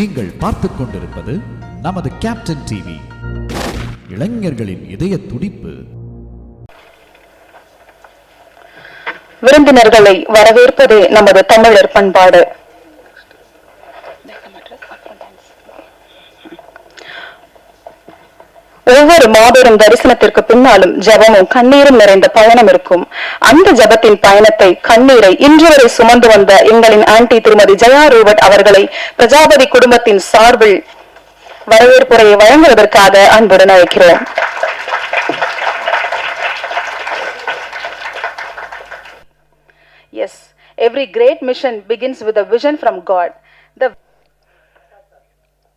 நீங்கள் பார்த்துக் கொண்டிருப்பது நமது கேப்டன் டிவி, இளைஞர்களின் இதய துடிப்பு. விருந்தினர்களை வரவேற்பது நமது தமிழர் பண்பாடு. ஒவ்வொரு மாபெரும் தரிசனத்திற்கு பின்னாலும் ஜபமும் கண்ணீரும் நிறைந்த பயணம் இருக்கும். அந்த ஜபத்தின் பயணத்தை, கண்ணீரை இன்று வரை சுமந்து வந்த எங்களின் ஆன்டி திருமதி ஜெயா ரோபர்ட் அவர்களை பிரஜாபதி குடும்பத்தின் சார்பில் வரவேற்புரையை வழங்குவதற்காக அன்புடன் அழைக்கிறோம். Yes, every great mission begins with a vision from God.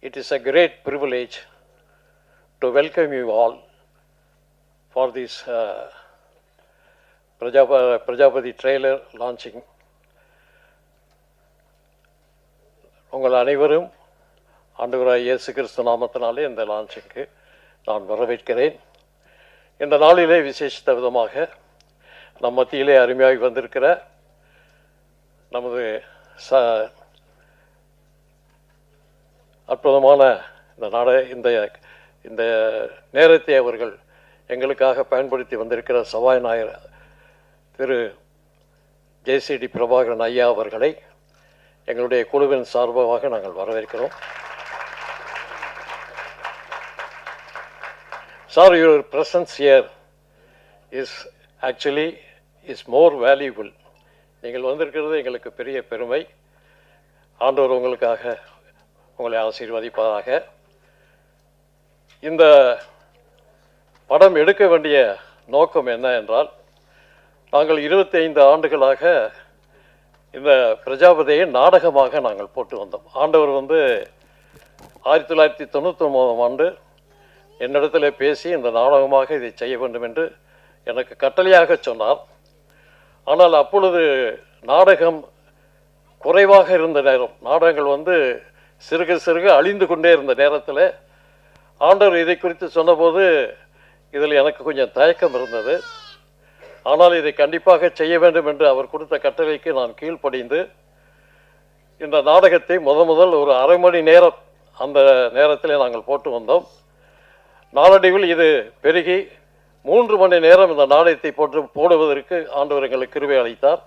It is a great privilege to welcome you all for this Prajapati trailer launching. உங்கள் அனைவரும் ஆண்டவராய் இயேசு கிறிஸ்து நாமத்தினாலே இந்த லான்ச்சிங்க்கு நான் வரவேற்கிறேன். இந்த நாளிலே விசேஷித்த விதமாக நம் மத்தியிலே அருமையாகி வந்திருக்கிற நமது அற்புதமான இந்த நேரத்தை அவர்கள் எங்களுக்காக பயன்படுத்தி வந்திருக்கிற சபாநாயகர் திரு ஜேசிடி பிரபாகரன் ஐயா அவர்களை எங்களுடைய குழுவின் சார்பாக நாங்கள் வரவேற்கிறோம். Sir, your presence here is more valuable. நீங்கள் வந்திருக்கிறது எங்களுக்கு பெரிய பெருமை. ஆண்டவர் உங்களை ஆசீர்வதிப்பதாக. இந்த படம் எடுக்க வேண்டிய நோக்கம் என்ன என்றால், நாங்கள் 25 ஆண்டுகளாக இந்த பிரஜாபதியை நாடகமாக நாங்கள் போட்டு வந்தோம். ஆண்டவர் 1999ஆம் ஆண்டு என்னிடத்தில் பேசி இந்த நாடகமாக இதை செய்ய வேண்டும் என்று எனக்கு கட்டளையாக சொன்னார். ஆனால் அப்பொழுது நாடகம் குறைவாக இருந்த நேரம், நாடகங்கள் சிறுக சிறுக அழிந்து கொண்டே இருந்த நேரத்தில் ஆண்டவர் இதை குறித்து சொன்னபோது இதில் எனக்கு கொஞ்சம் தயக்கம் இருந்தது. ஆனால் இதை கண்டிப்பாக செய்ய வேண்டும் என்று அவர் கொடுத்த கட்டளைக்கு நான் கீழ்ப்படிந்து இந்த நாடகத்தை முதல் ஒரு அரை மணி நேரம் அந்த நேரத்தில் நாங்கள் போட்டு வந்தோம். நாளடைவில் இது பெருகி 3 மணி நேரம் இந்த நாடகத்தை போடுவதற்கு ஆண்டவர் எங்களுக்கு கிருபை அளித்தார்.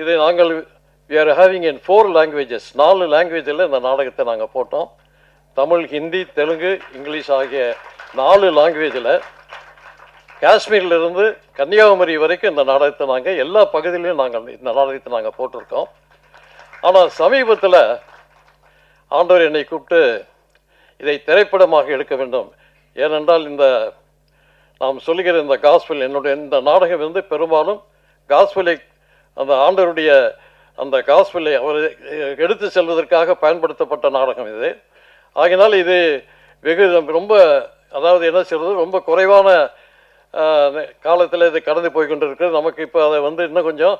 இதை நாங்கள் we are having in 4 languages, 4 லாங்குவேஜில் இந்த நாடகத்தை நாங்கள் போட்டோம். தமிழ், ஹிந்தி, தெலுங்கு, இங்கிலீஷ் ஆகிய 4 லாங்குவேஜில் காஷ்மீரிலிருந்து கன்னியாகுமரி வரைக்கும் இந்த நாடகத்தை நாங்கள் எல்லா பகுதியிலையும் இந்த நாடகத்தை நாங்கள் போட்டிருக்கோம். ஆனால் சமீபத்தில் ஆண்டவர் என்னை கூப்பிட்டு இதை திரைப்படமாக எடுக்க வேண்டும். ஏனென்றால் நாம் சொல்லுகிற இந்த காஸ்பல், இந்த நாடகம் பெரும்பாலும் காஸ்பலை, அந்த ஆண்டவருடைய அந்த காஸ்பலை அவர் எடுத்து செல்வதற்காக பயன்படுத்தப்பட்ட நாடகம் இது. ஆகினால் இது ரொம்ப என்ன சொல்கிறது, ரொம்ப குறைவான காலத்தில் இது கடந்து போய் கொண்டு இருக்குது. நமக்கு இப்போ அதை இன்னும் கொஞ்சம்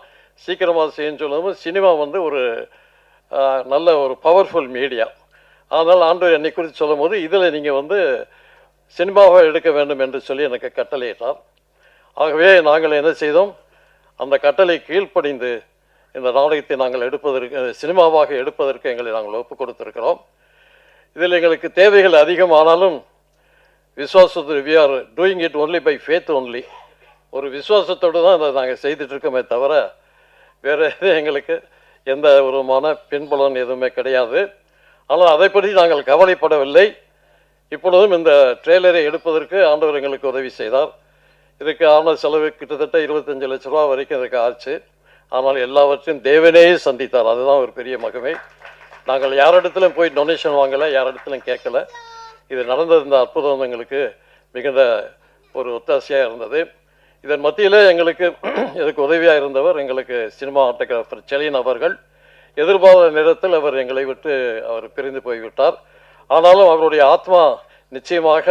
சீக்கிரமாக செய்யணும்னு சொல்லும்போது சினிமா ஒரு நல்ல ஒரு பவர்ஃபுல் மீடியா. அதனால் ஆண்டவர் என்னை குறித்து சொல்லும் போது இதில் நீங்கள் சினிமாவை எடுக்க வேண்டும் என்று சொல்லி எனக்கு கட்டளையிட்டார். ஆகவே நாங்கள் என்ன செய்தோம், அந்த கட்டளை கீழ்ப்படிந்து இந்த நாடகத்தை நாங்கள் சினிமாவாக எடுப்பதற்கு எங்களை நாங்கள் ஒப்புக் கொடுத்திருக்கிறோம். இதில் எங்களுக்கு தேவைகள் அதிகமானாலும் விசுவாசத்து we are doing it only by faith only. ஒரு விசுவாசத்தோடு தான் இதை நாங்கள் செய்துட்ருக்கோமே தவிர வேறு எங்களுக்கு எந்த விதமான பின்புலன் எதுவுமே கிடையாது. ஆனால் அதை பற்றி நாங்கள் கவலைப்படவில்லை. இப்பொழுதும் இந்த ட்ரெய்லரை எடுப்பதற்கு ஆண்டவர் எங்களுக்கு உதவி செய்தார். இதுக்கு ஆன செலவு கிட்டத்தட்ட 25 லட்ச ரூபா வரைக்கும் இதுக்கு ஆச்சு. ஆனால் எல்லாவற்றையும் தேவனே சந்தித்தார். அதுதான் ஒரு பெரிய மகிமை. நாங்கள் யாரிடத்திலும் போய் டொனேஷன் வாங்கலை, யாரிடத்திலும் கேட்கல. இது நடந்தது இந்த அற்புதம் எங்களுக்கு மிகுந்த ஒரு ஒத்தாசையாக இருந்தது. இதன் மத்தியில் எங்களுக்கு இதுக்கு உதவியாக இருந்தவர் எங்களுக்கு சினிமா ஆட்டோகிராஃபர் செலின் அவர்கள். எதிர்பாராத நேரத்தில் அவர் எங்களை விட்டு பிரிந்து போய்விட்டார். ஆனாலும் அவருடைய ஆத்மா நிச்சயமாக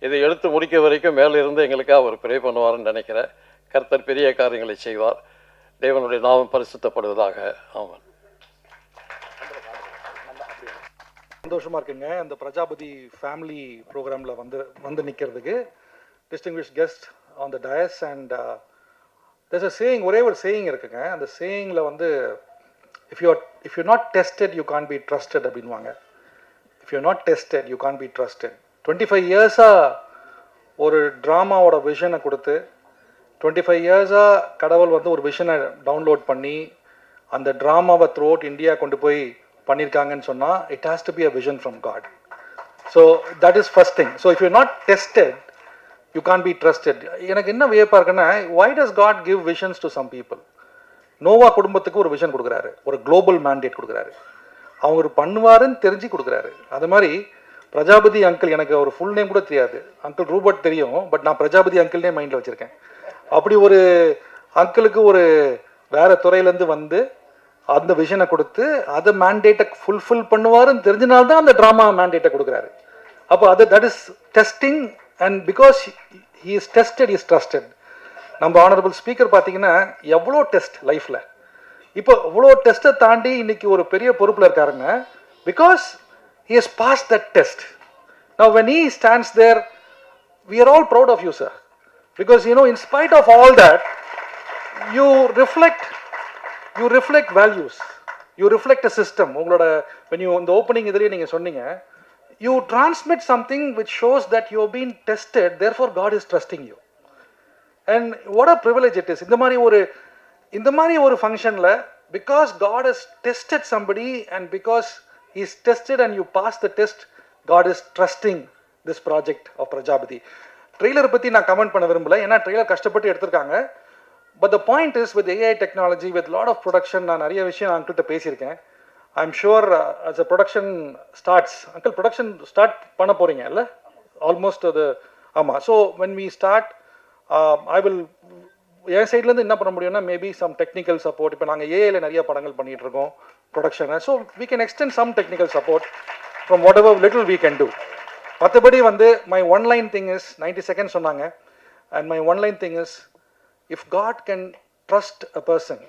இதை எடுத்து முடிக்க வரைக்கும் மேலிருந்து எங்களுக்காக அவர் ப்ரே பண்ணுவார்னு நினைக்கிறேன். கர்த்தர் பெரிய காரியங்களை செய்வார். தேவனுடைய நாமம் பரிசுத்தப்படுவதாக. ஆமாம். சந்தோஷமாக இருக்குங்க இந்த பிரஜாபதி ஃபேமிலி ப்ரோக்ராமில் வந்து நிற்கிறதுக்கு. Distinguish guest on the dais and there's a saying, ஒரே ஒரு சேயிங் இருக்குங்க. அந்த சேயிங்கில் if you not tested you can't be trusted அப்படின்வாங்க. If you not tested you can be trusted. 25 இயர்ஸாக ஒரு ட்ராமாவோட விஷனை கொடுத்து 25 இயர்ஸாக கடவுள் வந்து ஒரு விஷனை டவுன்லோட் பண்ணி அந்த ட்ராமாவை த்ரூ அவுட் இந்தியா கொண்டு போய் பண்ணியிருக்காங்கன்னு சொன்னால் it has to be a vision from God. So that is first thing. So if you not tested you can be trusted. எனக்கு என்ன வியப்பாக இருக்குன்னா, why does God give visions to some people? Noah குடும்பத்துக்கு ஒரு விஷன் கொடுக்குறாரு, ஒரு global mandate கொடுக்குறாரு, அவங்க பண்ணுவாருன்னு தெரிஞ்சு கொடுக்குறாரு. அது மாதிரி பிரஜாபதி அங்கிள், எனக்கு ஒரு ஃபுல் நேம் கூட தெரியாது, அங்கிள் ரூபர்ட் தெரியும், பட் நான் பிரஜாபதி அங்கிள்னே மைண்டில் வச்சுருக்கேன். அப்படி ஒரு அங்கிளுக்கு ஒரு வேறு துறையிலேருந்து வந்து அந்த விஷனை கொடுத்து அதை மேண்டேட்டை ஃபுல்ஃபில் பண்ணுவாருன்னு தெரிஞ்சனால்தான் அந்த ட்ராமா மேண்டேட்டை கொடுக்குறாரு. அப்போ அது that is testing, and because he is tested is trusted. நம்ம ஆனரபிள் ஸ்பீக்கர் பார்த்தீங்கன்னா எவ்வளோ டெஸ்ட் லைஃப்பில், இப்போ இவ்வளோ டெஸ்ட்டை தாண்டி இன்னைக்கு ஒரு பெரிய பொறுப்பில் இருக்காருங்க. Because he has passed that test. Now when he stands there, we are all proud of you, sir, because you know, in spite of all that, you reflect values, you reflect a system. உங்களோட when you in the opening இதிலே நீங்க சொன்னீங்க, you transmit something which shows that you have been tested, therefore God is trusting you. And what a privilege it is. இந்த மாதிரி ஒரு ஃபங்க்ஷனில், because God has tested somebody and because he is tested and you pass the test, God is trusting this project of Prajapati. Trailer பற்றி நான் comment பண்ண விரும்பல, ஏன்னா trailer கஷ்டப்பட்டு எடுத்திருக்காங்க. But the point is, with AI technology, with lot of production, நான் நிறைய விஷயம் அங்கிள்கிட்ட பேசியிருக்கேன். I am sure as a production starts, uncle production start பண்ண போகிறீங்க இல்லை ஆல்மோஸ்ட் அது? ஆமாம். So when we start, I will என் சைட்லேருந்து என்ன பண்ண முடியும்னா, மேபி சம் டெக்னிக்கல் சப்போர்ட். இப்போ நாங்கள் ஏஐயில் நிறைய படங்கள் பண்ணிகிட்டு இருக்கோம் ப்ரொடக்ஷனை. So we can extend some technical support from whatever little we can do. மற்றபடி வந்து my one line thing is, 90 seconds சொன்னாங்க, and my one line thing is, if God can trust a person,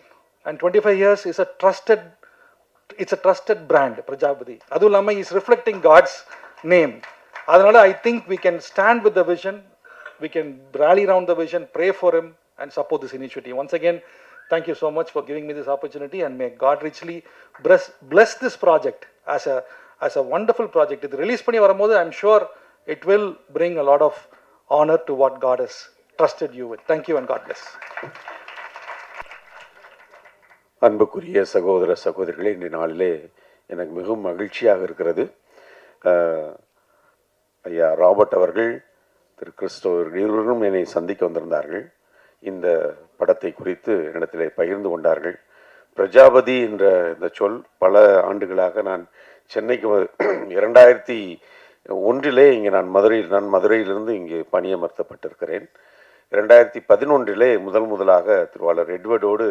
and 25 years is it's a trusted brand Prajapati. அதுவும் இல்லாமல் is reflecting God's name. அதனால I think we can stand with the vision, we can rally around the vision, pray for him and support this initiative. Once again, thank you so much for giving me this opportunity, and may God richly bless this project as a wonderful project. It release பண்ணி வரும்போது I'm sure it will bring a lot of honor to what God has trusted you with. Thank you and God bless. அன்புக்குரிய சகோதர சகோதரிகளே, இந்த நாளிலே எனக்கு மிகவும் மகிழ்ச்சியாக இருக்கிறது. ஐயா ராபர்ட் அவர்கள், திரு கிறிஸ்டோவர் இருவரும் என்னை சந்திக்க வந்திருந்தார்கள். இந்த படத்தை குறித்து என்னிடத்திலே பகிர்ந்து கொண்டார்கள். பிரஜாபதி என்ற இந்த சொல் பல ஆண்டுகளாக, நான் சென்னைக்கு 2001 இங்கே நான் மதுரையிலிருந்து இங்கு பணியமர்த்தப்பட்டிருக்கிறேன். 2011 முதலாக திருவாளர் எட்வர்டோடு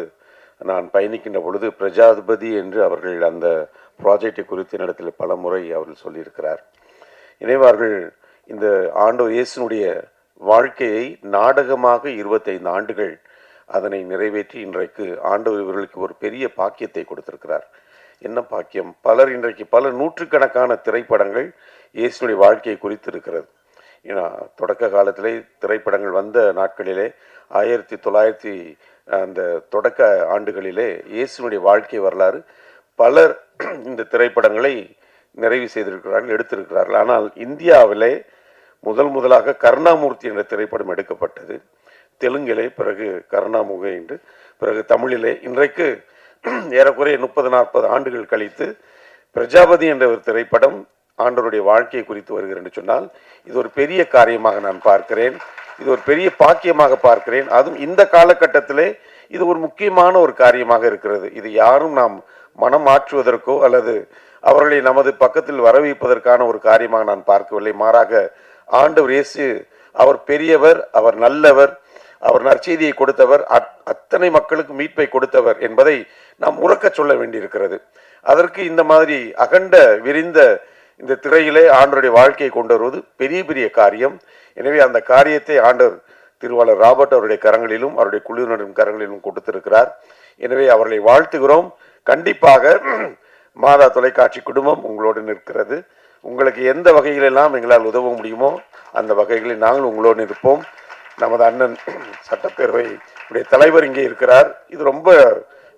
நான் பயணிக்கின்ற பொழுது பிரஜாபதி என்று அவர்கள் அந்த ப்ராஜெக்டை குறித்து என்னிடத்தில் பல முறை அவர்கள் சொல்லியிருக்கிறார். இணைவார்கள் இந்த ஆண்டவர் இயேசுனுடைய வாழ்க்கையை நாடகமாக 25 ஆண்டுகள் அதனை நிறைவேற்றி இன்றைக்கு ஆண்டவர் இவர்களுக்கு ஒரு பெரிய பாக்கியத்தை கொடுத்திருக்கிறார். என்ன பாக்கியம்! இன்றைக்கு பல நூற்றுக்கணக்கான திரைப்படங்கள் இயேசுனுடைய வாழ்க்கையை குறித்து இருக்கிறது. ஏன்னா தொடக்க காலத்திலே திரைப்படங்கள் வந்த நாட்களிலே 1900 அந்த தொடக்க ஆண்டுகளிலே இயேசுனுடைய வாழ்க்கை வரலாறு பலர் இந்த திரைப்படங்களை நிறைவு செய்திருக்கிறார்கள், எடுத்திருக்கிறார்கள். ஆனால் இந்தியாவிலே முதலாக கருணாமூர்த்தி என்ற திரைப்படம் எடுக்கப்பட்டது. தெலுங்கிலே, பிறகு கருணாமுகை என்று, பிறகு தமிழிலே. இன்றைக்கு ஏறக்குறைய 30-40 ஆண்டுகள் கழித்து பிரஜாபதி என்ற ஒரு திரைப்படம் ஆண்டவருடைய வாழ்க்கையை குறித்து வருகிறது என்று சொன்னால், இது ஒரு பெரிய காரியமாக நான் பார்க்கிறேன். இது ஒரு பெரிய பாக்கியமாக பார்க்கிறேன். அதுவும் இந்த காலகட்டத்திலே இது ஒரு முக்கியமான ஒரு காரியமாக இருக்கிறது. இது யாரும் நாம் மனம் மாற்றுவதற்கோ அல்லது அவர்களை நமது பக்கத்தில் வரவைப்பதற்கான ஒரு காரியமாக நான் பார்க்கவில்லை. மாறாக ஆண்டவர் இயேசு அவர் பெரியவர், அவர் நல்லவர், அவர் நற்செய்தியை கொடுத்தவர், அத்தனை மக்களுக்கு மீட்பை கொடுத்தவர் என்பதை நாம் உறக்க சொல்ல வேண்டியிருக்கிறது. அதற்கு இந்த மாதிரி அகண்ட விரிந்த இந்த திரையிலே ஆண்டவருடைய வாழ்க்கையை கொண்டு வருவது பெரிய பெரிய காரியம். எனவே அந்த காரியத்தை ஆண்டவர் திருவாளர் ராபர்ட் அவருடைய கரங்களிலும் அவருடைய குழுவினரின் கரங்களிலும் கொடுத்திருக்கிறார். எனவே அவர்களை வாழ்த்துகிறோம். கண்டிப்பாக மாதா தொலைக்காட்சி குடும்பம் உங்களோடு நிற்கிறது. உங்களுக்கு எந்த வகைகளெல்லாம் எங்களால் உதவ முடியுமோ அந்த வகைகளில் நாங்கள் உங்களோடு இருப்போம். நமது அண்ணன் சட்டப்பேரவை உடைய தலைவர் இங்கே இருக்கிறார். இது ரொம்ப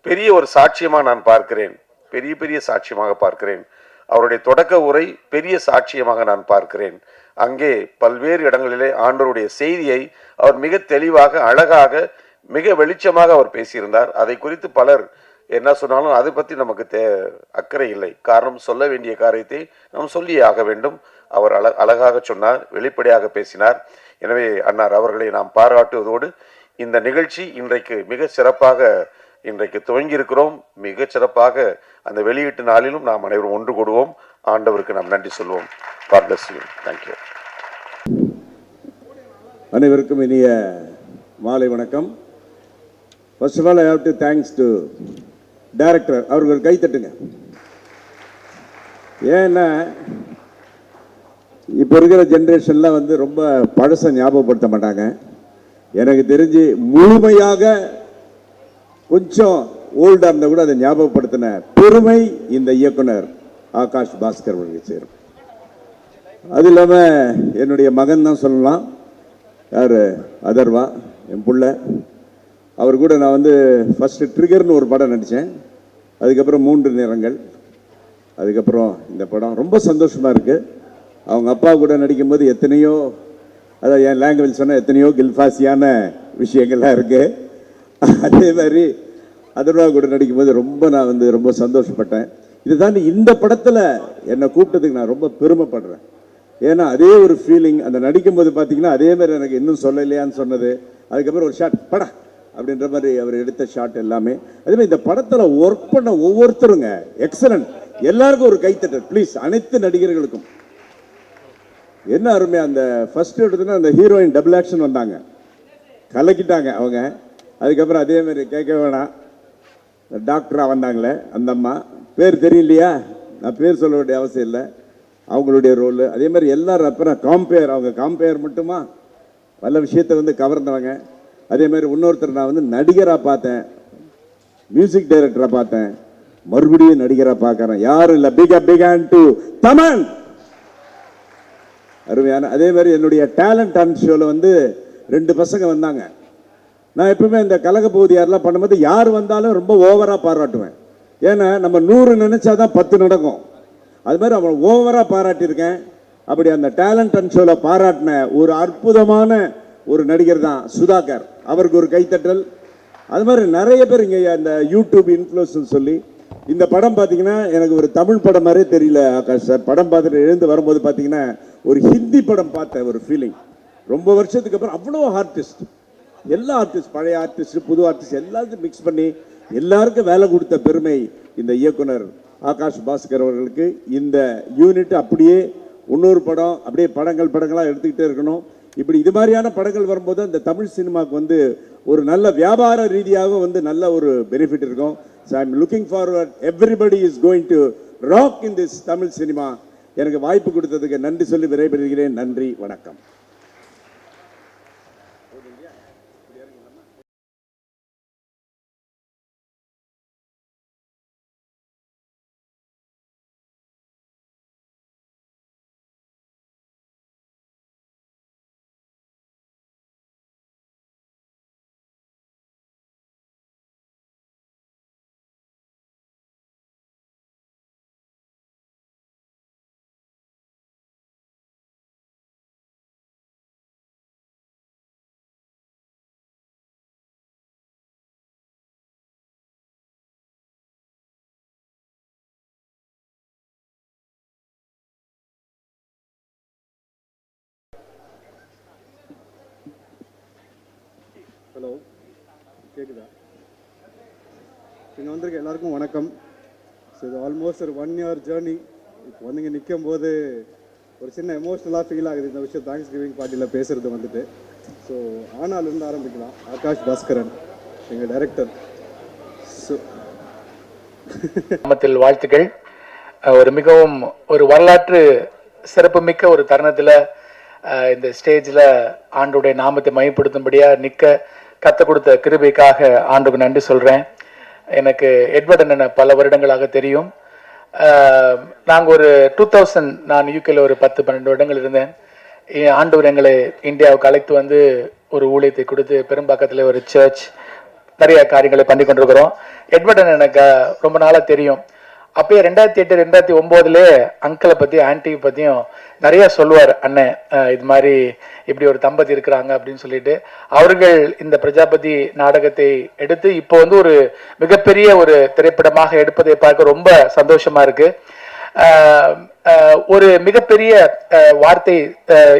பெரிய ஒரு சாட்சியமாக நான் பார்க்கிறேன், பெரிய சாட்சியமாக பார்க்கிறேன். அவருடைய தொடக்க உரை பெரிய சாட்சியமாக நான் பார்க்கிறேன். அங்கே பல்வேறு இடங்களிலே ஆண்டவருடைய செய்தியை அவர் மிக தெளிவாக, அழகாக, மிக வெளிச்சமாக அவர் பேசியிருந்தார். அதை குறித்து பலர் என்ன சொன்னாலும் அதை பற்றி நமக்கு அக்கறை இல்லை. காரணம், சொல்ல வேண்டிய காரியத்தை நாம் சொல்லியே ஆக வேண்டும். அவர் அழகாக சொன்னார், வெளிப்படையாக பேசினார். எனவே அன்னார் அவர்களை நாம் பாராட்டுவதோடு இந்த நிகழ்ச்சி இன்றைக்கு மிக சிறப்பாக இன்றைக்கு துவங்கியிருக்கிறோம். மிக சிறப்பாக அந்த வெளியீட்டு நாளிலும் நாம் அனைவரும் ஒன்று கூடுவோம். ஆண்டவருக்கு நாம் நன்றி சொல்வோம். God bless you. Thank you. அனைவருக்கும் இனிய மாலை வணக்கம். First of all, I have to thanks to director. அவர்கள் கை தட்டுங்க. ஏன்னா இப்போ இருக்கிற ஜென்ரேஷன்லாம் வந்து ரொம்ப பழச ஞாபகப்படுத்த மாட்டாங்க. எனக்கு தெரிஞ்சு முழுமையாக கொஞ்சம் ஓல்டாக இருந்தால் கூட அதை ஞாபகப்படுத்தின பெருமை இந்த இயக்குனர் ஆகாஷ் பாஸ்கர் அவர்களுக்கு சேரும். அது இல்லாமல் என்னுடைய மகன் தான் சொல்லலாம். யார்? அதர்வா, என் புள்ள. அவர் கூட நான் வந்து ஃபஸ்ட்டு ட்ரிகர்னு ஒரு படம் நடித்தேன். அதுக்கப்புறம் 3 நிறங்கள். அதுக்கப்புறம் இந்த படம் ரொம்ப சந்தோஷமாக இருக்குது. அவங்க அப்பா கூட நடிக்கும்போது எத்தனையோ, அதாவது என் லாங்குவேஜ் சொன்னால் எத்தனையோ கில்ஃபாசியான விஷயங்கள்லாம் இருக்குது. அதே மாதிரி அதர்வா கூட நடிக்கும்போது நான் வந்து ரொம்ப சந்தோஷப்பட்டேன். இதை தாண்டி இந்த படத்தில் என்னை கூப்பிட்டதுக்கு நான் ரொம்ப பெருமைப்படுறேன். ஏன்னா அதே ஒரு ஃபீலிங் அந்த நடிக்கும்போது பார்த்தீங்கன்னா அதே மாதிரி எனக்கு இன்னும் சொல்லலையான்னு சொன்னது. அதுக்கப்புறம் ஒரு ஷாட் படா அப்படின்ற மாதிரி அவர் எடுத்த ஷாட் எல்லாமே. அதே மாதிரி இந்த படத்தில் ஒர்க் பண்ண ஒவ்வொருத்தருங்க எக்ஸலண்ட். எல்லாருக்கும் ஒரு கைத்தட்டல் ப்ளீஸ், அனைத்து நடிகர்களுக்கும். என்ன அருமை. அந்த ஃபர்ஸ்ட் எடுத்துன்னா அந்த ஹீரோயின் டபுள் ஆக்ஷன் வந்தாங்க, கலக்கிட்டாங்க அவங்க. அதுக்கப்புறம் அதே மாதிரி கேட்க வேணாம், டாக்டராக வந்தாங்களே அந்த அம்மா, பேர் தெரியலையா, நான் பேர் சொல்ல வேண்டிய அவசியம் இல்லை, அவங்களுடைய ரோல். அதே மாதிரி எல்லாரும் அப்புறம் காம்பேர், அவங்க காம்பேர் மட்டுமா பல விஷயத்தை வந்து கவர்ந்தவங்க. அதே மாதிரி இன்னொருத்தர் நான் வந்து நடிகராக பார்த்தேன், மியூசிக் டைரக்டராக பார்த்தேன், மறுபடியும் நடிகராக பார்க்குறேன். யாரும் இல்லை, பிக் ஹேண்ட் டு தமன். அருமையான. அதே மாதிரி என்னுடைய டேலண்ட் ஹண்ட் ஷோவில் வந்து 2 பசங்க வந்தாங்க. நான் எப்பவுமே இந்த கலக பகுதி யாரெல்லாம் பண்ணும்போது யார் வந்தாலும் ரொம்ப ஓவராக பாராட்டுவேன். ஏன்னா நம்ம 100 நினைச்சாதான் 10 நடக்கும். அது மாதிரி அவன் ஓவராக பாராட்டியிருக்கேன். அப்படி அந்த டேலண்ட் ஹண்ட் ஷோவில் பாராட்டின ஒரு அற்புதமான ஒரு நடிகர் தான் சுதாகர். அவருக்கு ஒரு கைத்தட்டல். அது மாதிரி நிறைய பேர் இங்கே அந்த யூடியூப் இன்ஃப்ளூயன்ஸ் சொல்லி இந்த படம் பார்த்தீங்கன்னா எனக்கு ஒரு தமிழ் படம் மாதிரியே தெரியல ஆகாஷ் சார். படம் பார்த்துட்டு எழுந்து வரும்போது பார்த்தீங்கன்னா ஒரு ஹிந்தி படம் பார்த்த ஒரு ஃபீலிங். ரொம்ப வருஷத்துக்கு அப்புறம் அவ்வளோ ஆர்டிஸ்ட், எல்லா ஆர்டிஸ்ட், பழைய ஆர்டிஸ்ட், புது ஆர்டிஸ்ட் எல்லாத்தையும் மிக்ஸ் பண்ணி எல்லாருக்கும் வேலை கொடுத்த பெருமை இந்த இயக்குனர் ஆகாஷ் பாஸ்கர் அவர்களுக்கு. இந்த யூனிட் அப்படியே இன்னொரு படம் அப்படியே படங்களாக எடுத்துக்கிட்டே இருக்கணும். இப்படி இது மாதிரியான படங்கள் வரும்போது அந்த தமிழ் சினிமாவுக்கு வந்து ஒரு நல்ல வியாபார ரீதியாக வந்து நல்ல ஒரு பெனிஃபிட் இருக்கும். So I am looking forward. Everybody is going to rock in this Tamil cinema. எனக்கு வாய்ப்பு கொடுத்ததுக்கு நன்றி சொல்லி விடைபெறுகிறேன். நன்றி, வணக்கம். ஹலோ, கேட்குதா? இங்கே வந்திருக்க எல்லாருக்கும் வணக்கம். ஸோ இது ஆல்மோஸ்ட் ஒரு 1 year ஜேர்னி. இப்போ வந்து இங்கே நிற்கும் போது ஒரு சின்ன எமோஷ்னலாக ஃபீல் ஆகுது இந்த விஷயம். தேங்க்ஸ் கிவிங் பார்ட்டியில் பேசுகிறது வந்துட்டு. ஸோ ஆனாலிருந்து ஆரம்பிக்கலாம். ஆகாஷ் பாஸ்கரன் எங்கள் டைரக்டர். ஸோ நாமத்தில் வாழ்த்துக்கள். ஒரு மிகவும் ஒரு வரலாற்று சிறப்புமிக்க ஒரு தருணத்தில் இந்த ஸ்டேஜில் ஆண்டுடைய நாமத்தை மையப்படுத்தும்படியாக நிற்க கற்றுக் கொடுத்த கிருபைக்காக ஆண்டுக்கு நன்றி சொல்கிறேன். எனக்கு எட்வர்ட் அண்ணனை பல வருடங்களாக தெரியும். நாங்கள் ஒரு 2000 நான் யூகேல ஒரு 10-12 வருடங்கள் இருந்தேன். ஆண்டவர் எங்களை இந்தியாவுக்கு அழைத்து வந்து ஒரு ஊழியத்தை கொடுத்து பெரும்பாக்கத்தில் ஒரு சர்ச் நிறைய காரியங்களை பண்ணி கொண்டிருக்கிறோம். எட்வர்ட் அண்ணன் எனக்கு ரொம்ப நாளாக தெரியும். அப்பயே 2008 2009 அங்கிளை பத்தி ஆன்டி பத்தியும் நிறைய சொல்லுவார் அண்ணன். இது மாதிரி இப்படி ஒரு தம்பதி இருக்கிறாங்க அப்படின்னு சொல்லிட்டு அவர்கள் இந்த பிரஜாபதி நாடகத்தை எடுத்து இப்போ வந்து ஒரு மிகப்பெரிய ஒரு திரைப்படமாக எடுப்பதை பார்க்க ரொம்ப சந்தோஷமா இருக்கு. ஒரு மிகப்பெரிய வார்த்தை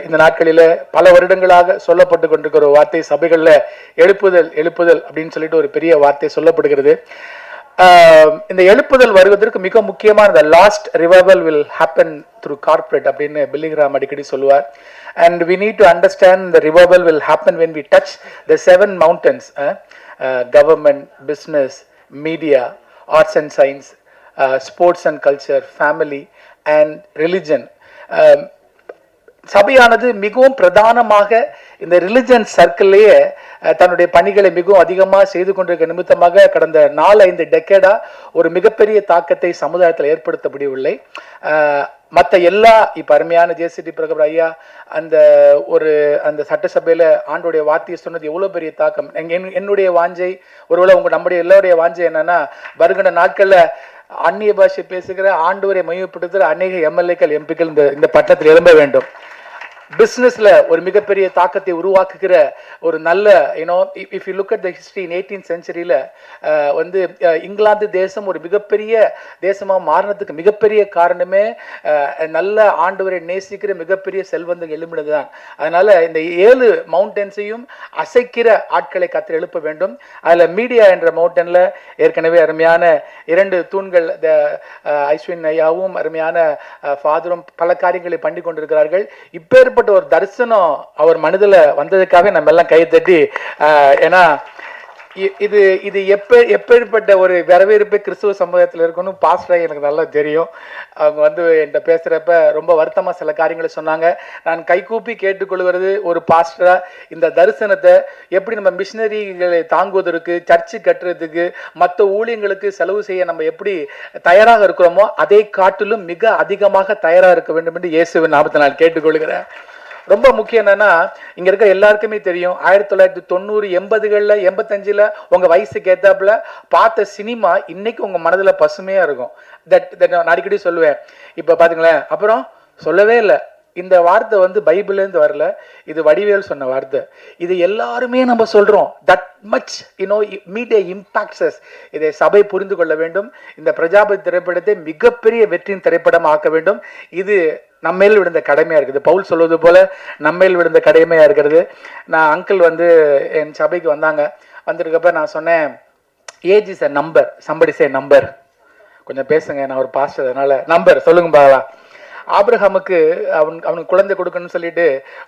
இந்த நாட்களில பல வருடங்களாக சொல்லப்பட்டு கொண்டிருக்கிற ஒரு வார்த்தை சபைகள்ல எழுப்புதல் எழுப்புதல் அப்படின்னு சொல்லிட்டு ஒரு பெரிய வார்த்தை சொல்லப்படுகிறது. இந்த எழுப்புதல் வருவதற்கு மிக முக்கியமான the last revival will happen through corporate அப்படின்னு பில்லிகிராம் அடிக்கடி சொல்லுவார். and we need to understand the revival will happen when we touch the 7 mountains, government, business, media, arts and science, sports and culture, family and religion. சபையானது மிகவும் பிரதானமாக இந்த religion சர்க்கிள்லேயே தன்னுடைய பணிகளை மிகவும் அதிகமாக செய்து கொண்டிருக்க நிமித்தமாக கடந்த 4-5 டெக்கேடா ஒரு மிகப்பெரிய தாக்கத்தை சமுதாயத்தில் ஏற்படுத்த முடியவில்லை. மற்ற எல்லா இப்போ அருமையான ஜேசிடி பிரகபர் ஐயா அந்த சட்டசபையில் ஆண்டோடைய வார்த்தையை சொன்னது எவ்வளோ பெரிய தாக்கம். என்னுடைய வாஞ்சை ஒருவேளை நம்முடைய எல்லாருடைய வாஞ்சை என்னன்னா வருகின்ற நாட்களில் அந்நிய பாஷை பேசுகிற ஆண்டவரை மையப்படுத்துகிற அநேக எம்எல்ஏக்கள் எம்பிக்கள் இந்த பட்டணத்தில் எழும்ப வேண்டும். பிஸ்னஸ்ல ஒரு மிகப்பெரிய தாக்கத்தை உருவாக்குகிற ஒரு நல்ல if you look at the history in 18th சென்ச்சுரியில வந்து இங்கிலாந்து தேசம் ஒரு மிகப்பெரிய தேசமாக மாறினதுக்கு மிகப்பெரிய காரணமே நல்ல ஆண்டவரை நேசிக்கிற மிகப்பெரிய செல்வந்தங்கள் எழுப்பினது தான். அதனால இந்த 7 மவுண்டன்ஸையும் அசைக்கிற ஆட்களை கற்று எழுப்ப வேண்டும். அதில் மீடியா என்ற மவுண்டன்ல ஏற்கனவே அருமையான 2 தூண்கள் ஐஸ்வின் ஐயாவும் அருமையான ஃபாதரும் பல காரியங்களை பண்ணி கொண்டிருக்கிறார்கள். இப்பேற்பட்ட ஒரு தரிசனம் அவர் மனதில் வந்ததுக்காக நம்ம எல்லாம் கை தட்டி, ஏன்னா இது எப்பேற்பட்ட ஒரு வரவேற்பு கிறிஸ்துவ சமுதாயத்தில் இருக்கணும் பாஸ்டராக எனக்கு நல்லா தெரியும். அவங்க வந்து என்கிட்ட பேசுகிறப்ப ரொம்ப வருத்தமாக சில காரியங்களை சொன்னாங்க. நான் கைகூப்பி கேட்டுக்கொள்வது ஒரு பாஸ்டரா இந்த தரிசனத்தை எப்படி நம்ம மிஷினரிகளை தாங்குவதற்கு, சர்ச்சு கட்டுறதுக்கு, மற்ற ஊழியங்களுக்கு செலவு செய்ய நம்ம எப்படி தயாராக இருக்கிறோமோ அதை காட்டிலும் மிக அதிகமாக தயாராக இருக்க வேண்டும் என்று இயேசுவின் நாமத்தை நான் கேட்டுக்கொள்கிறேன். ரொம்ப முக்கியம் என்னன்னா இங்க இருக்க எல்லாருக்குமே தெரியும் 1990 80களில் 85ல் உங்க வயசுக்கு ஏத்தாப்புல பார்த்த சினிமா இன்னைக்கு உங்க மனதில் பசுமையா இருக்கும். நான் அடிக்கடி சொல்லுவேன். இப்ப பாத்தீங்களேன், அப்புறம் சொல்லவே இல்லை. இந்த வார்த்தை வந்து பைபிள்லேருந்து வரல, இது வடிவேல் சொன்ன வார்த்தை. இது எல்லாருமே நம்ம சொல்றோம். That much media impacts. இதை சபை புரிந்து கொள்ள வேண்டும். இந்த பிரஜாபதி திரைப்படத்தை மிகப்பெரிய வெற்றியின் திரைப்படம் ஆக்க வேண்டும். இது நம்மேல் விழுந்த கடமையா இருக்குது. பவுல் சொல்வது போல நம்மேல் விழுந்த கடமையா இருக்கிறது. நான் அங்கிள் வந்து என் சபைக்கு வந்திருக்கப்ப நான் சொன்னேன், age is a number, somebody say number. கொஞ்சம் பேசுங்க, நான் ஒரு பாஸ்டர், அதனால நம்பர் சொல்லுங்க பாக்கலாம். ஆபிரகாமுக்கு அவனுக்கு குழந்தை கொடுக்கணும்னு சொல்லிட்டு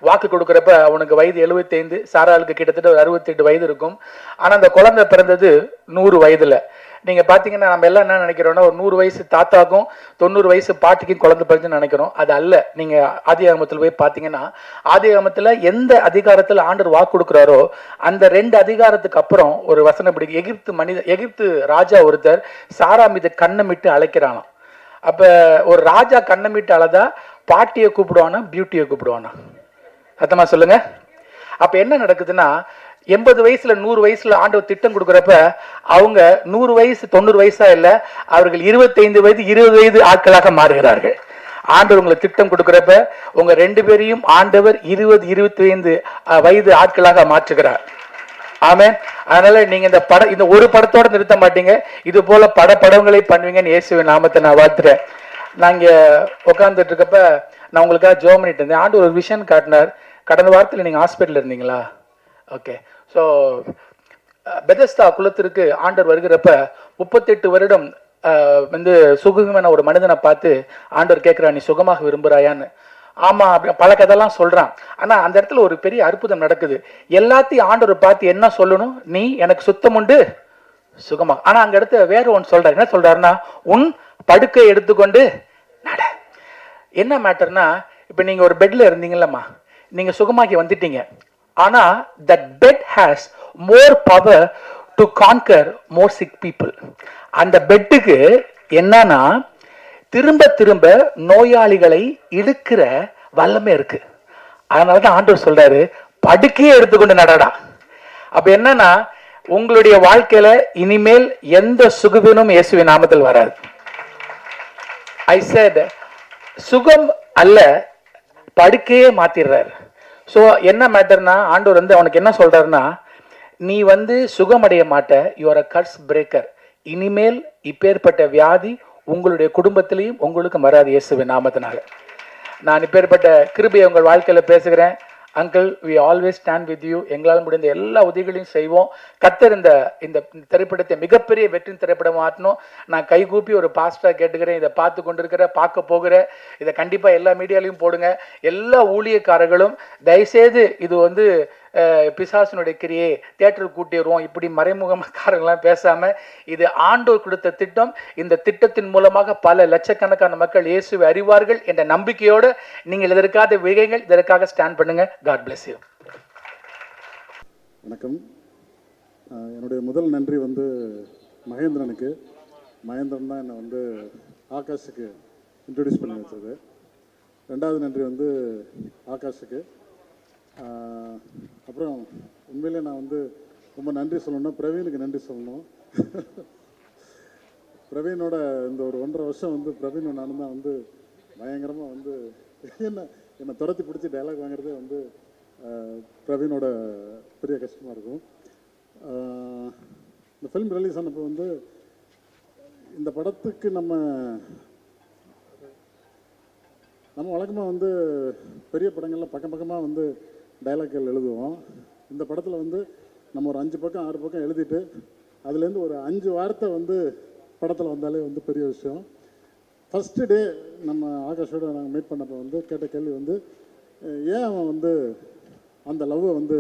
வாக்கு கொடுக்குறப்ப அவனுக்கு வயது 75, சாராளுக்கு கிட்டத்தட்ட ஒரு 68 வயது இருக்கும். ஆனால் அந்த குழந்தை பிறந்தது 100 வயதுல. நீங்க பாத்தீங்கன்னா நம்ம எல்லாம் என்ன நினைக்கிறோம்னா ஒரு 100 வயசு தாத்தாக்கும் 90 வயசு பாட்டிக்கும் குழந்தை பிறந்துன்னு நினைக்கிறோம். அது அல்ல. நீங்க ஆதியாகமத்தில் போய் பாத்தீங்கன்னா ஆதியாகமத்தில் எந்த அதிகாரத்தில் ஆண்டவர் வாக்கு கொடுக்குறாரோ அந்த 2 அதிகாரத்துக்கு அப்புறம் ஒரு வசனம் பிடிக்கும். எகிப்து ராஜா ஒருத்தர் சாரா மீது கண்ணமிட்டு அழைக்கிறானாம். அப்ப ஒரு ராஜா கண்ணமிட்டு அழதா பாட்டியை கூப்பிடுவானா பியூட்டியை கூப்பிடுவானா? சத்தமா சொல்லுங்க. அப்ப என்ன நடக்குதுன்னா 80 வயசுல 100 வயசுல ஆண்டவர் திட்டம் கொடுக்குறப்ப அவங்க 100 வயசு 90 வயசா இல்ல, அவர்கள் 25 வயது 20 வயது ஆட்களாக மாறுகிறார்கள். ஆண்டவர் உங்களுக்கு திட்டம் கொடுக்குறப்ப உங்க 2 பேரையும் ஆண்டவர் 20-25 வயது ஆட்களாக மாற்றுகிறார். ஆமென். அதனால நீங்க இந்த ஒரு படத்தோட நிறுத்த மாட்டீங்க, இது போல படங்களை பண்ணுவீங்கன்னு இயேசுவின் நாமத்தை நான் வாழ்த்துறேன். நான் இங்க உட்கார்ந்துட்டு இருக்கப்ப நான் உங்களுக்காக ஜெபம் பண்ணிட்டு இருந்தேன். ஆண்டவர் ஒரு விஷயம் காட்டினார். கடந்த வாரத்தில் நீங்க ஹாஸ்பிட்டல் இருந்தீங்களா? ஓகே. ஸோ பெதஸ்தா குலத்திற்கு ஆண்டவர் வருகிறப்ப 38 வருடம் வந்து சுகமான ஒரு மனிதனை பார்த்து ஆண்டவர் கேட்கிறா, நீ சுகமாக விரும்புறாயான்னு. ஆமா, பல கதையெல்லாம் சொல்றான். ஆனா அந்த இடத்துல ஒரு பெரிய அற்புதம் நடக்குது. எல்லாத்தையும் ஆண்டவர் பார்த்து என்ன சொல்லணும்? நீ எனக்கு சுத்தம் உண்டு சுகமா. ஆனா அங்க இடத்துல வேற ஒன்று சொல்றாரு. என்ன சொல்றாருன்னா, உன் படுக்கை எடுத்துக்கொண்டு நட. என்ன மேட்டர்னா, இப்ப நீங்க ஒரு பெட்ல இருந்தீங்கல்லம்மா, நீங்க சுகமாக்கி வந்துட்டீங்க. ஆனா that bed has more power to conquer more sick people. அந்த பெட்டுக்கு என்னன்னா திரும்ப திரும்ப நோயாளிகளை இழுக்கிற வல்லமை இருக்கு. அதனாலதான் ஆண்டவர் சொல்றாரு, படுக்கையே எடுத்துக்கொண்டு நடடா. அப்ப என்னன்னா உங்களுடைய வாழ்க்கையில இனிமேல் எந்த சுகவீனமும் இயேசுவின் நாமத்தில் வராது. ஐ said சுகம் அல்ல, படுக்கையே மாத்திடுறாரு. ஸோ என்ன மேட்டர்னா, ஆண்டவர் வந்து அவனுக்கு என்ன சொல்றாருன்னா, நீ வந்து சுகமடைய மாட்ட, யூஆர் அ கட்ஸ் பிரேக்கர். இனிமேல் இப்பேற்பட்ட வியாதி உங்களுடைய குடும்பத்திலையும் உங்களுக்கு வராது இயேசுவின் நாமத்தினால. நான் இப்பேற்பட்ட கிருபையை உங்கள் வாழ்க்கையில் பேசுகிறேன். Uncle, we always stand with you. எங்களால் முடிந்த எல்லா உதவிகளையும் செய்வோம். கர்த்தர் இந்த திரைப்படத்தை மிகப்பெரிய வெற்றி திரைப்படம் மாற்றணும். நான் கைகூப்பி ஒரு பாஸ்டராக கேட்டுக்கிறேன். இதை பார்த்து கொண்டிருக்கிற, பார்க்க போகிற, இதை கண்டிப்பாக எல்லா மீடியாலையும் போடுங்க. எல்லா ஊழியக்காரர்களும் தயவுசெய்து இது வந்து பிசாசினுடைய கிரியை, தியேட்டருக்கு கூட்டிடுவோம், இப்படி மறைமுகக்காரங்களாம் பேசாமல், இது ஆண்டோர் கொடுத்த திட்டம். இந்த திட்டத்தின் மூலமாக பல லட்சக்கணக்கான மக்கள் இயேசுவை அறிவார்கள் என்ற நம்பிக்கையோடு நீங்கள் இதற்காக விகைகள், இதற்காக ஸ்டாண்ட் பண்ணுங்க. God bless you. வணக்கம். என்னுடைய முதல் நன்றி வந்து மகேந்திரனுக்கு. மகேந்திரன் தான் என்னை வந்து ஆகாஷுக்கு இன்ட்ரடியூஸ் பண்ணி வச்சது. ரெண்டாவது நன்றி வந்து ஆகாஷுக்கு. அப்புறம் உண்மையிலே நான் வந்து ரொம்ப நன்றி சொல்லணும்னா பிரவீனுக்கு நன்றி சொல்லணும். பிரவீனோட இந்த ஒரு 1.5 வருஷம் வந்து பிரவீன் நானும் தான் வந்து பயங்கரமாக வந்து என்னை துரத்தி பிடிச்சி டைலாக் வாங்குறதே வந்து பிரவீனோட பெரிய கஷ்டமாக இருக்கும். இந்த ஃபிலிம் ரிலீஸ் ஆனப்போ வந்து இந்த படத்துக்கு நம்ம வழக்கமாக வந்து பெரிய படங்கள்லாம் பக்கம் பக்கமாக வந்து டைலாக்கள் எழுதுவோம். இந்த படத்தில் வந்து நம்ம ஒரு 5 பக்கம் 6 பக்கம் எழுதிட்டு அதுலேருந்து ஒரு 5 வார்த்தை வந்து படத்தில் வந்தாலே வந்து பெரிய விஷயம். ஃபஸ்ட்டு டே நம்ம ஆகாஷோட நாங்கள் மீட் பண்ணப்போ வந்து கேட்ட கேள்வி வந்து, ஏன் அவன் வந்து அந்த லவ்வை வந்து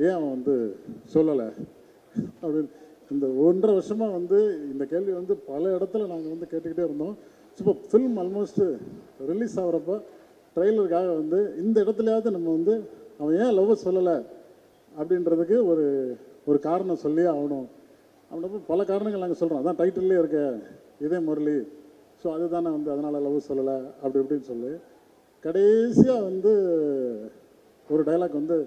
ஏன் அவன் வந்து சொல்லலை அப்படின்னு. இந்த 1.5 வருஷமாக வந்து இந்த கேள்வி வந்து பல இடத்துல நாங்கள் வந்து கேட்டுக்கிட்டே இருந்தோம். இப்போ ஃபில்ம் ஆல்மோஸ்ட்டு ரிலீஸ் ஆகிறப்போ ட்ரெய்லருக்காக வந்து இந்த இடத்துலையாவது நம்ம வந்து அவன் ஏன் லவ்வை சொல்லலை அப்படின்றதுக்கு ஒரு காரணம் சொல்லி ஆகணும். அப்படின்றப்ப பல காரணங்கள் நாங்கள் சொல்கிறோம். அதான் டைட்டில்லே இருக்க இதே முரளி, ஸோ அதுதானே வந்து அதனால் லவ் சொல்லலை அப்படி இப்படின்னு சொல்லி கடைசியாக வந்து ஒரு டைலாக் வந்து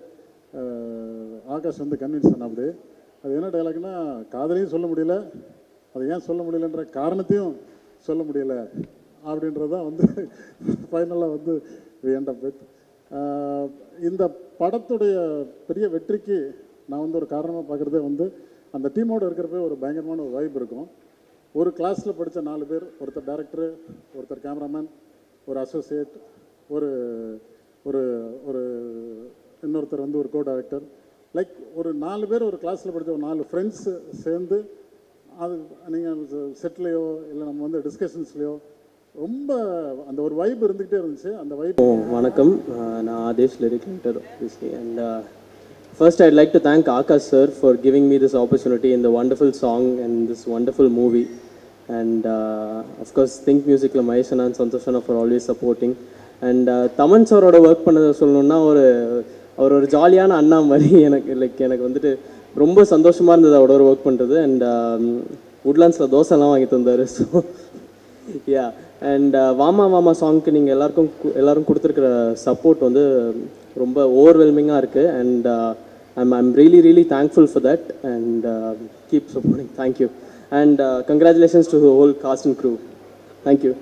ஆகாஷ் வந்து கன்வின்ஸ் பண்ண. அப்படி அது என்ன டைலாக்னா, காதலையும் சொல்ல முடியல, அதை ஏன் சொல்ல முடியலன்ற காரணத்தையும் சொல்ல முடியல அப்படின்றது தான் வந்து ஃபைனலாக வந்து எண்ட் ஆஃப் இட். இந்த படத்துடைய பெரிய வெற்றிக்கு நான் வந்து ஒரு காரணமாக பார்க்குறதே வந்து அந்த டீமோடு இருக்கிறப்ப ஒரு பயங்கரமான ஒரு வைப் இருக்கும். ஒரு கிளாஸில் படித்த 4 பேர், ஒருத்தர் டைரக்டரு, ஒருத்தர் கேமராமேன், ஒரு அசோசியேட், ஒரு ஒரு ஒரு இன்னொருத்தர் வந்து ஒரு கோ டைரக்டர், லைக் ஒரு 4 பேர் ஒரு கிளாஸில் படித்த ஒரு 4 ஃப்ரெண்ட்ஸு சேர்ந்து அது நீங்கள் செட்லேயோ இல்லை நம்ம வந்து டிஸ்கஷன்ஸ்லேயோ ரொம்ப அந்த ஒரு வைப் இருந்துக்கிட்டே இருந்துச்சு. அந்த வைப். வணக்கம், நான் Aadesh, lyric writer and first I'd like to thank Akash sir for giving me this opportunity in the wonderful song and this wonderful movie, and of course Think Music la Maheshana and Santoshana for always supporting, and Taman sir oda work பண்ணத சொல்லணும்னா அவர் ஒரு ஜாலியான அண்ணா மாதிரி எனக்கு வந்துட்டு ரொம்ப சந்தோஷமாக இருந்தது அவரோட ஒர்க் பண்ணுறது. அண்ட் உட்லாண்ட்ஸில் தோசைலாம் வாங்கி தந்தார். ஸோ யா, அண்ட் வாமா வாமா சாங்க்கு நீங்கள் எல்லாரும் கொடுத்துருக்குற சப்போர்ட் வந்து ரொம்ப ஓவர்வெல்மிங்காக இருக்குது. And I'm really thankful for that, and keep supporting. Thank you, and congratulations to the whole cast and crew. Thank you.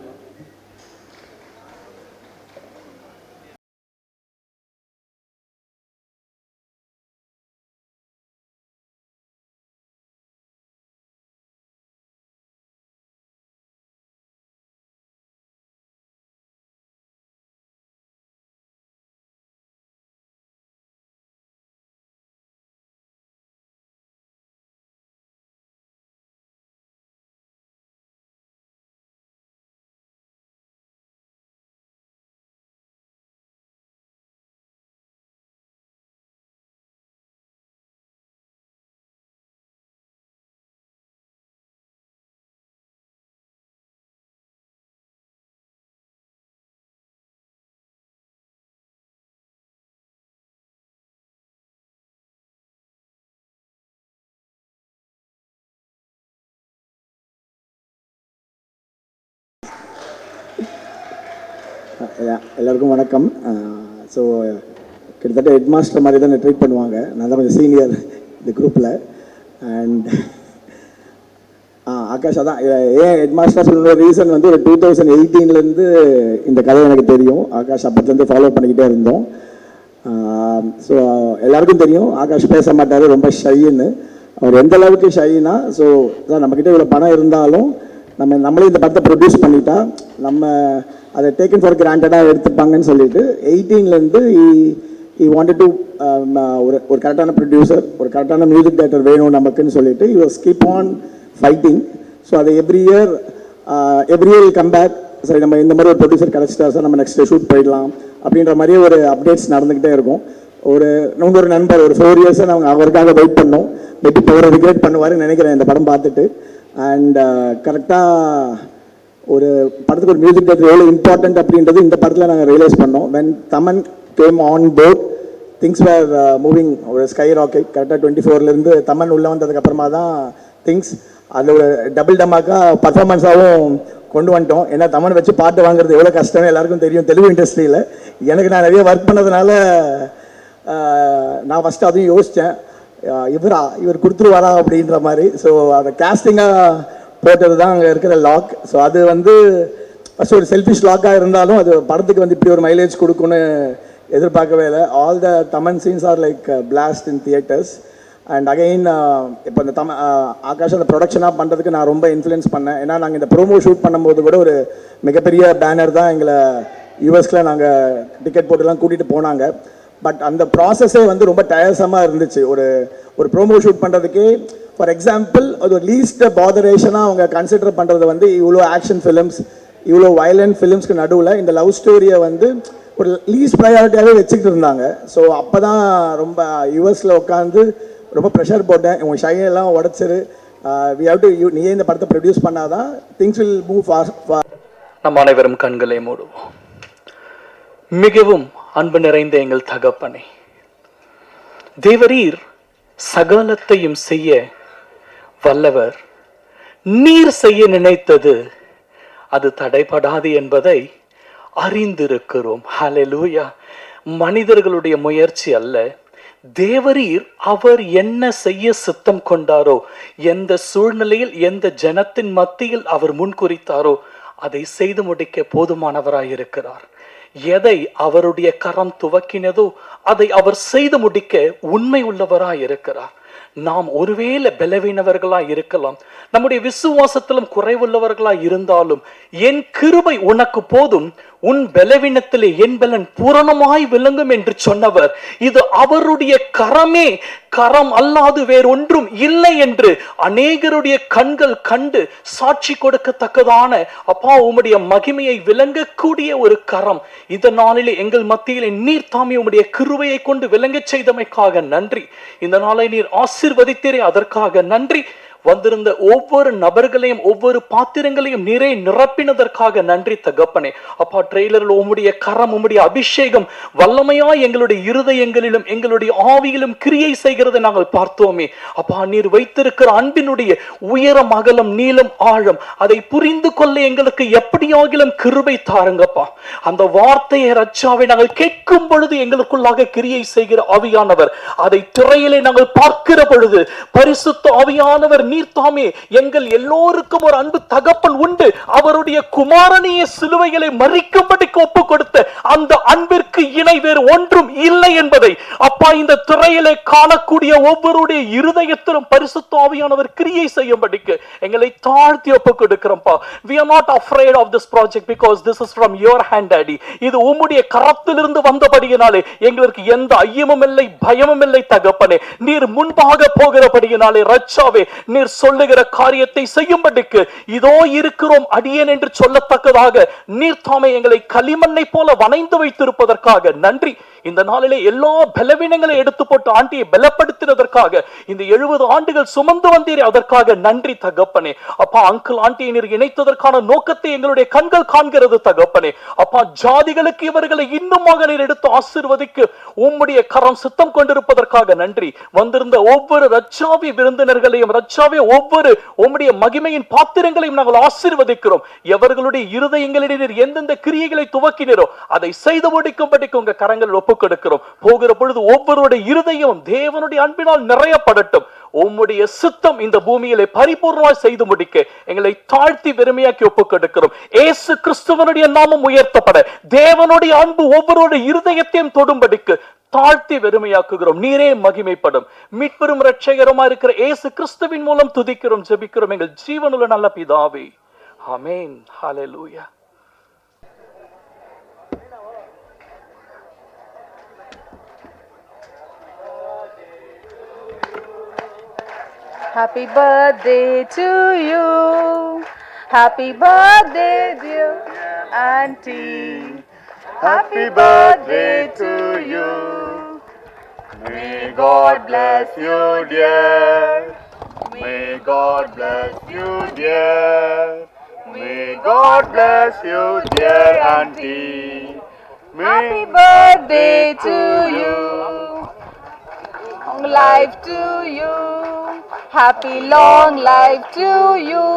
எல்லாருக்கும் வணக்கம். ஸோ கிட்டத்தட்ட ஹெட் மாஸ்டர் மாதிரி தான் ட்ரீட் பண்ணுவாங்க. நான் தான் கொஞ்சம் சீனியர் இந்த குரூப்பில். அண்ட் ஆகாஷ் தான் ஏன் ஹெட் மாஸ்டர் சொல்கிற ரீசன் வந்து ஒரு 2018 இந்த கதை எனக்கு தெரியும். ஆகாஷ் அப்பத்துலேருந்து ஃபாலோ பண்ணிக்கிட்டே இருந்தோம். ஸோ எல்லாருக்கும் தெரியும் ஆகாஷ் பேச மாட்டார், ரொம்ப ஷைன்னு. அவர் எந்த அளவுக்கு ஷைனா, ஸோ நம்மக்கிட்ட இவ்வளோ பணம் இருந்தாலும் நம்மளே இந்த படத்தை ப்ரொடியூஸ் பண்ணிட்டா நம்ம அதை டேக்கன் ஃபார் கிராண்டடாக எடுத்துப்பாங்கன்னு சொல்லிட்டு 18 he wanted to ஒரு கரெக்டான ப்ரொடியூசர், ஒரு கரெக்டான மியூசிக் டைரக்டர் வேணும் நமக்குன்னு சொல்லிட்டு he was keep on fighting. So அதை எவ்ரி இயர் கம் பேக், சரி நம்ம இந்த மாதிரி ஒரு ப்ரொடியூசர் கிடச்சிட்டா சார் நம்ம நெக்ஸ்ட் ஷூட் போயிடலாம் அப்படின்ற மாதிரி ஒரு அப்டேட்ஸ் நடந்துக்கிட்டே இருக்கும். இன்னொரு நண்பர் ஒரு 4 இயர்ஸாக நாங்கள் அவருக்காக வெயிட் பண்ணோம். மேபி இப்போ ஒரு ரிக்ரெட் பண்ணுவாருன்னு நினைக்கிறேன் இந்த படம் பார்த்துட்டு. அண்ட் கரெக்டாக ஒரு படத்துக்கு ஒரு மியூசிக் டைரக்டர் எவ்வளோ இம்பார்ட்டன்ட் அப்படின்றது இந்த படத்தில் நாங்கள் ரியலைஸ் பண்ணோம். When Thaman came on board, things were moving ஒரு ஸ்கை ராக்கெட். கரெக்டாக 24 தமன் உள்ளே வந்ததுக்கப்புறமா தான் திங்ஸ் அதில் ஒரு டபுள் டமாக்கா பர்ஃபார்மன்ஸாகவும் கொண்டு வந்துட்டோம். ஏன்னா தமன் வச்சு பாட்டு வாங்குறது எவ்வளோ கஷ்டம்னு எல்லாருக்கும் தெரியும் தெலுங்கு இண்டஸ்ட்ரியில். எனக்கு நான் நிறைய ஒர்க் பண்ணதுனால நான் ஃபஸ்ட்டு அதையும் யோசித்தேன், இவர் கொடுத்துருவாரா அப்படின்ற மாதிரி. ஸோ அதை கேஸ்டிங்காக போட்டது தான் அங்கே இருக்கிற லாக். ஸோ அது வந்து ஃபஸ்ட் ஒரு செல்ஃபிஷ் லாக்காக இருந்தாலும் அது படத்துக்கு வந்து இப்படி ஒரு மைலேஜ் கொடுக்குன்னு எதிர்பார்க்கவே இல்லை. All the Thaman scenes are like blast in theatres. And again இப்போ இந்த ஆகாஷ் அந்த ப்ரொடக்ஷனாக பண்ணுறதுக்கு நான் ரொம்ப இன்ஃப்ளூயன்ஸ் பண்ணேன். ஏன்னா நாங்கள் இந்த ப்ரோமோ ஷூட் பண்ணும்போது கூட ஒரு மிகப்பெரிய பேனர் தான் எங்களை யூஎஸ்கில் நாங்கள் டிக்கெட் போட்டுலாம் கூட்டிகிட்டு போனாங்க. பட் அந்த ப்ராசஸே வந்து ரொம்ப டயர்ஸமாக இருந்துச்சு. ஒரு ப்ரோமோ ஷூட் பண்ணுறதுக்கே ஃபார் எக்ஸாம்பிள் அது ஒரு லீஸ்ட் பாதரேஷனாக அவங்க கன்சிடர் பண்ணுறது வந்து இவ்வளோ ஆக்ஷன் ஃபிலிம்ஸ், இவ்வளோ வயலண்ட் ஃபிலிம்ஸ்க்கு நடுவில் இந்த லவ் ஸ்டோரியை வந்து ஒரு லீஸ்ட் ப்ரையாரிட்டியாகவே வச்சுக்கிட்டு இருந்தாங்க. ஸோ அப்போ தான் ரொம்ப யூஎஸில் உட்காந்து ரொம்ப ப்ரெஷர் போட்டேன், உங்கள் ஷையெல்லாம் உடச்சிரு, வி ஹவ் டு நீயே இந்த படத்தை ப்ரொடியூஸ் பண்ணாதான் திங்ஸ் வில் மூவ் ஃபாஸ்ட். நம் அனைவரும் கண்களை மூடுவோம். மிகவும் அன்பு நிறைந்த எங்கள் தகப்பனே, தேவரீர் சகலத்தையும் செய்ய வல்லவர். நீர் செய்ய நினைத்தது அது தடைபடாது என்பதை அறிந்திருக்கிறோம். ஹல்லேலூயா. மனிதர்களுடைய முயற்சி அல்ல, தேவரீர் அவர் என்ன செய்ய சித்தம் கொண்டாரோ, எந்த சூழ்நிலையில் எந்த ஜனத்தின் மத்தியில் அவர் முன்குறித்தாரோ அதை செய்து முடிக்க போதுமானவராயிருக்கிறார். எதை அவருடைய கரம் துவக்கினதோ அதை அவர் செய்து முடிக்க உண்மை உள்ளவராயிருக்கிறார். நாம் ஒருவேளை பலவீனவர்களாய் இருக்கலாம், நம்முடைய விசுவாசத்திலும் குறைவுள்ளவர்களாய் இருந்தாலும் என் கிருபை உனக்கு போதும், உன் பலவீனத்திலே என் பலன் பூரணமாய் விளங்கும் என்று சொன்னவர், இது அவருடைய கரமே, கரம் அல்லாது வேறொன்றும் இல்லை என்று அநேகருடைய கண்கள் கண்டு சாட்சி கொடுக்கத்தக்கதான அப்பா உம்முடைய மகிமையை விளங்கக்கூடிய ஒரு கரம் இந்த நாளிலே எங்கள் மத்தியிலே நீர் தாமே உம்முடைய கிருபையை கொண்டு விளங்கச் செய்தமைக்காக நன்றி. இந்த நாளை நீர் ஆசீர்வதித்தீரே, அதற்காக நன்றி. வந்திருந்த ஒவ்வொரு நபர்களையும் ஒவ்வொரு பாத்திரங்களையும் நீரை நிரப்பினதற்காக நன்றி தகப்பனே. அப்பா ட்ரெய்லரில் உம்முடைய கரம் உம்முடைய அபிஷேகம் வல்லமையா எங்களுடைய இருதயங்களிலும் எங்களுடைய ஆவியிலும் கிரியை செய்கிறதை நாங்கள் பார்த்தோமே. அப்பா நீர் வைத்திருக்கிற அன்பினுடைய உயரம் அகலம் நீளம் ஆழம் அதை புரிந்து கொள்ள எங்களுக்கு எப்படியாகிலும் கிருபை தாருங்கப்பா. அந்த வார்த்தையை ரட்சாவை நாங்கள் கேட்கும் பொழுது எங்களுக்குள்ளாக கிரியை செய்கிற ஆவியானவர், அதை திரையிலே நாங்கள் பார்க்கிற பொழுது பரிசுத்த ஆவியானவர் நீர் தாமே எங்கள் எல்லோருக்கும் ஒரு அன்பு தகப்பன் உண்டு, அவருடைய குமாரனையே சிலுவைகளை மறிக்கும்படிக்கு ஒப்பு கொடுத்த அந்த அன்பிற்கு இணை வேறு ஒன்றும் இல்லை என்பதை அப்பா இந்த திரையிலே காணக்கூடிய ஒவ்வொருடைய இருதயத்திலும் பரிசுத்த ஆவியானவர் கிரியை செய்யும்படிக்கு எங்களை தாழ்த்தி ஒப்பு கொடுக்கிறோம்ப்பா. we are not afraid of this project because this is from your hand daddy. இது உம்முடைய கரத்திலிருந்து வந்தபடியினாலே எங்களுக்கு எந்த ஐயமும் இல்லை பயமும் இல்லை தகப்பனே. நீர் முன்பாக போகிறபடியினாலே ரட்சாவே நீர் சொல்லுகிற காரியத்தை செய்யும்படிக்கு இதோ இருக்கிறோம் அடியேன் என்று சொல்லத்தக்கதாக நீர் தாமே எங்களை களிமண்ணை போல வணைந்து வைத்திருப்பதற்காக நன்றி. இந்த நாளிலே எல்லா பலவீனங்களை எடுத்து போட்டு ஆண்டியை பலப்படுத்தினதற்காக இந்த 70 ஆண்டுகள் சுமந்து வந்தீரே, அதற்காக நன்றி தகப்பனே. அப்பா அங்கிள் ஆண்டியை நீர் இணைத்ததற்கான நோக்கத்தை எங்களுடைய கண்கள் காண்கிறது தகப்பனே. அப்பா ஜாதிகளுக்கு இவர்களை இன்னுமாக நீர் எடுத்து ஆசீர்வதிக்கு உம்முடைய கரம் சித்தம் கொண்டிருப்பதற்காக நன்றி. வந்திருந்த ஒவ்வொரு ரட்சாவி விருந்தினர்களையும் ரட்சாவே ஒவ்வொரு உம்முடைய மகிமையின் பாத்திரங்களையும் நாங்கள் ஆசீர்வதிக்கிறோம். எவர்களுடைய இருதயங்களில் நீர் எந்தெந்த கிரியைகளை துவக்கினரோ அதை செய்து முடிக்கும்படிக்கு உங்க கரங்கள் ஒப்புக்கொடுக்கிறோம். போகிற பொழுது ஒவ்வொருடைய இருதயம் தேவனுடைய அன்பினால் நிறையப்படட்டும். உம்முடைய சித்தம் இந்த பூமியிலே பரிபூர்ணமாய் செய்து முடிக்க எங்களை தாழ்த்தி வெறுமையாக்கி ஒப்புக்கொடுக்கிறோம். இயேசு கிறிஸ்துவனுடைய நாமம் உயர்த்தப்பட, தேவனுடைய அன்பு ஒவ்வொருடைய இருதயத்தையும் தொடும்படிக்கு தாழ்த்தி வெறுமையாக்குகிறோம். நீரே மகிமைப்படும். மீட்பெரும் இரட்சகருமா இருக்கிற இயேசு கிறிஸ்துவின் மூலம் துதிக்கிறோம், ஜெபிக்கிறோம் எங்கள் ஜீவனுள்ள நல்ல பிதாவே. ஆமென். ஹல்லேலூயா. Happy birthday to you. Happy birthday dear auntie. Happy birthday to you. May God bless you dear. May God bless you dear. May God bless you dear auntie. Happy birthday to you. Long life to you. Happy long life to you.